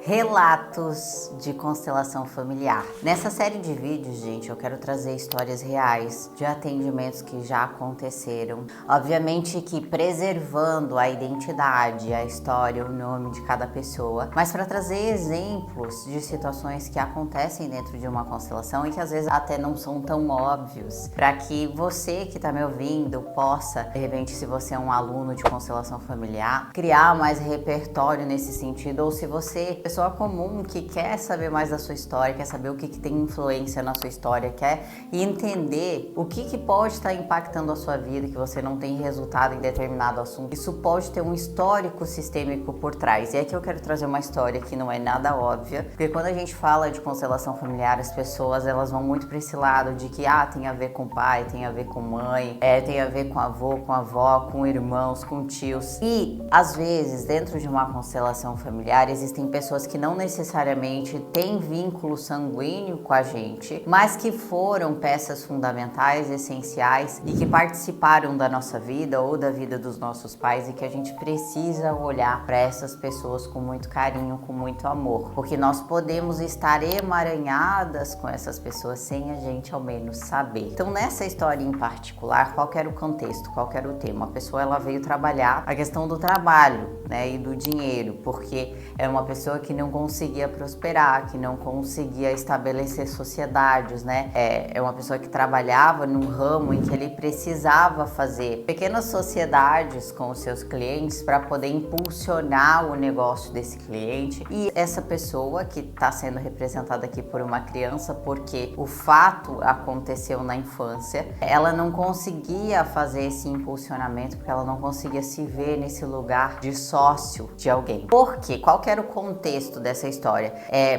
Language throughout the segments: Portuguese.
Relatos de constelação familiar. Nessa série de vídeos, gente, eu quero trazer histórias reais de atendimentos que já aconteceram. Obviamente que preservando a identidade, a história, o nome de cada pessoa, mas para trazer exemplos de situações que acontecem dentro de uma constelação e que às vezes até não são tão óbvios, para que você que está me ouvindo possa, de repente, se você é um aluno de constelação familiar, criar mais repertório nesse sentido, ou se você pessoa comum que quer saber mais da sua história, quer saber o que tem influência na sua história, quer entender o que pode estar impactando a sua vida, que você não tem resultado em determinado assunto. Isso pode ter um histórico sistêmico por trás. E aqui eu quero trazer uma história que não é nada óbvia, porque quando a gente fala de constelação familiar, as pessoas elas vão muito para esse lado de que tem a ver com pai, tem a ver com mãe, tem a ver com avô, com avó, com irmãos, com tios. E às vezes, dentro de uma constelação familiar, existem pessoas que não necessariamente têm vínculo sanguíneo com a gente, mas que foram peças fundamentais, essenciais e que participaram da nossa vida ou da vida dos nossos pais e que a gente precisa olhar para essas pessoas com muito carinho, com muito amor, porque nós podemos estar emaranhadas com essas pessoas sem a gente ao menos saber. Então, nessa história em particular, qual era o contexto, qual era o tema? A pessoa ela veio trabalhar a questão do trabalho, né, e do dinheiro, porque era uma pessoa que não conseguia prosperar, que não conseguia estabelecer sociedades, né? É uma pessoa que trabalhava num ramo em que ele precisava fazer pequenas sociedades com os seus clientes para poder impulsionar o negócio desse cliente. E essa pessoa que está sendo representada aqui por uma criança, porque o fato aconteceu na infância, ela não conseguia fazer esse impulsionamento porque ela não conseguia se ver nesse lugar de sócio de alguém. Por quê? Qual que era o contexto dessa história?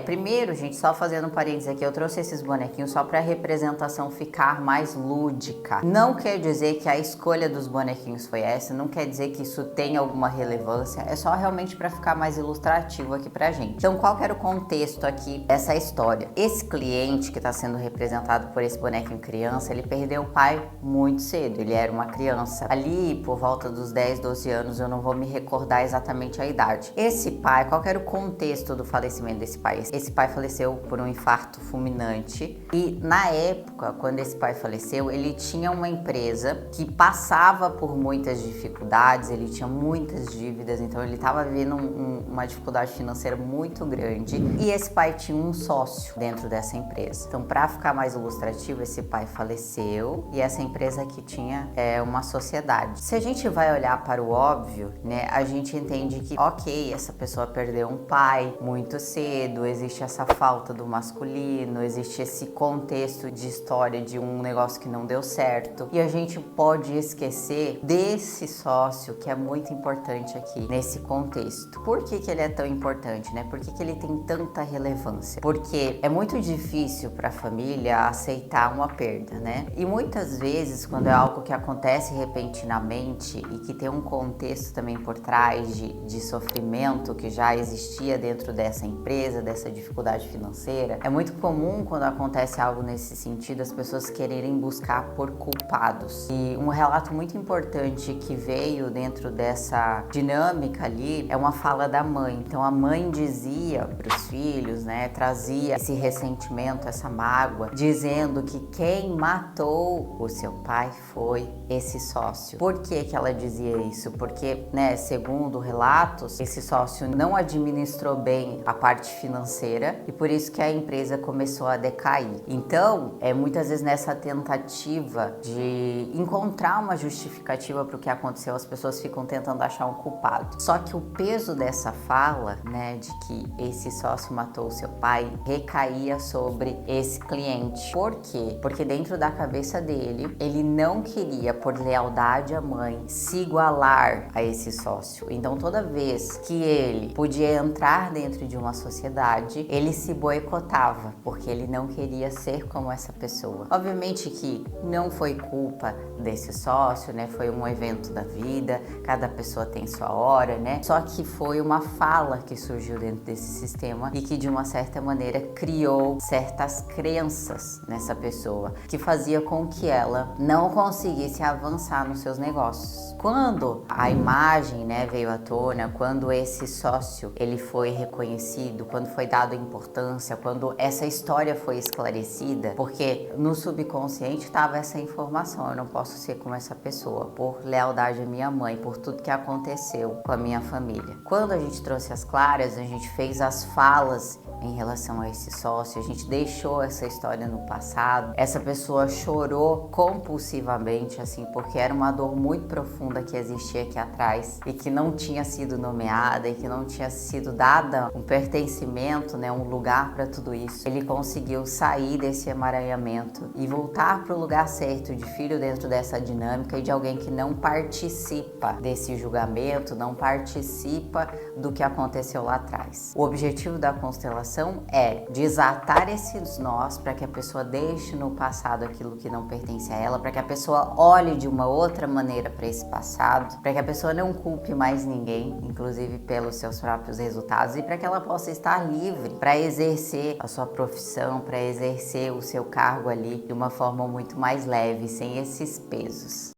Primeiro, gente, só fazendo um parênteses aqui, eu trouxe esses bonequinhos só para a representação ficar mais lúdica. Não quer dizer que a escolha dos bonequinhos foi essa, não quer dizer que isso tem alguma relevância, é só realmente para ficar mais ilustrativo aqui pra gente. Então, qual que era o contexto aqui dessa história? Esse cliente que está sendo representado por esse bonequinho criança, ele perdeu o pai muito cedo, ele era uma criança. Ali, por volta dos 10, 12 anos, eu não vou me recordar exatamente a idade. Esse pai, qual que era o contexto do falecimento desse pai? Esse pai faleceu por um infarto fulminante e na época, quando esse pai faleceu, ele tinha uma empresa que passava por muitas dificuldades, ele tinha muitas dívidas, então ele estava vivendo uma dificuldade financeira muito grande e esse pai tinha um sócio dentro dessa empresa. Então, para ficar mais ilustrativo, esse pai faleceu e essa empresa aqui tinha uma sociedade. Se a gente vai olhar para o óbvio, né, a gente entende que, ok, essa pessoa perdeu um pai muito cedo, existe essa falta do masculino, existe esse contexto de história de um negócio que não deu certo e a gente pode esquecer desse sócio que é muito importante aqui nesse contexto. Por que ele é tão importante, né? Por que ele tem tanta relevância? Porque é muito difícil para a família aceitar uma perda, né? E muitas vezes, quando é algo que acontece repentinamente e que tem um contexto também por trás de sofrimento que já existia dentro dessa empresa, dessa dificuldade financeira, é muito comum quando acontece algo nesse sentido as pessoas quererem buscar por culpados. E um relato muito importante que veio dentro dessa dinâmica ali é uma fala da mãe. Então a mãe dizia para os filhos, né, trazia esse ressentimento, essa mágoa, dizendo que quem matou o seu pai foi esse sócio. Por que ela dizia isso? Porque, né, segundo relatos, esse sócio não administrou bem a parte financeira e por isso que a empresa começou a decair. Então, muitas vezes nessa tentativa de encontrar uma justificativa para o que aconteceu, as pessoas ficam tentando achar um culpado. Só que o peso dessa fala, né, de que esse sócio matou o seu pai, recaía sobre esse cliente. Por quê? Porque dentro da cabeça dele, ele não queria, por lealdade à mãe, se igualar a esse sócio. Então, toda vez que ele podia entrar dentro de uma sociedade, ele se boicotava, porque ele não queria ser como essa pessoa. Obviamente que não foi culpa desse sócio, né? Foi um evento da vida, cada pessoa tem sua hora, né? Só que foi uma fala que surgiu dentro desse sistema e que de uma certa maneira criou certas crenças nessa pessoa, que fazia com que ela não conseguisse avançar nos seus negócios. Quando a imagem, né, veio à tona, quando esse sócio ele foi reconhecido, quando foi dado importância, quando essa história foi esclarecida, porque no subconsciente estava essa informação, eu não posso ser como essa pessoa, por lealdade à minha mãe, por tudo que aconteceu com a minha família. Quando a gente trouxe as claras, a gente fez as falas em relação a esse sócio, a gente deixou essa história no passado, essa pessoa chorou compulsivamente, assim, porque era uma dor muito profunda que existia aqui atrás e que não tinha sido nomeada e que não tinha sido dada um pertencimento, né, um lugar para tudo isso. Ele conseguiu sair desse emaranhamento e voltar para o lugar certo de filho dentro dessa dinâmica e de alguém que não participa desse julgamento, não participa do que aconteceu lá atrás. O objetivo da constelação é desatar esses nós para que a pessoa deixe no passado aquilo que não pertence a ela, para que a pessoa olhe de uma outra maneira para esse passado, para que a pessoa não culpe mais ninguém, inclusive pelos seus próprios resultados, e para que ela possa estar livre para exercer a sua profissão, para exercer o seu cargo ali de uma forma muito mais leve, sem esses pesos.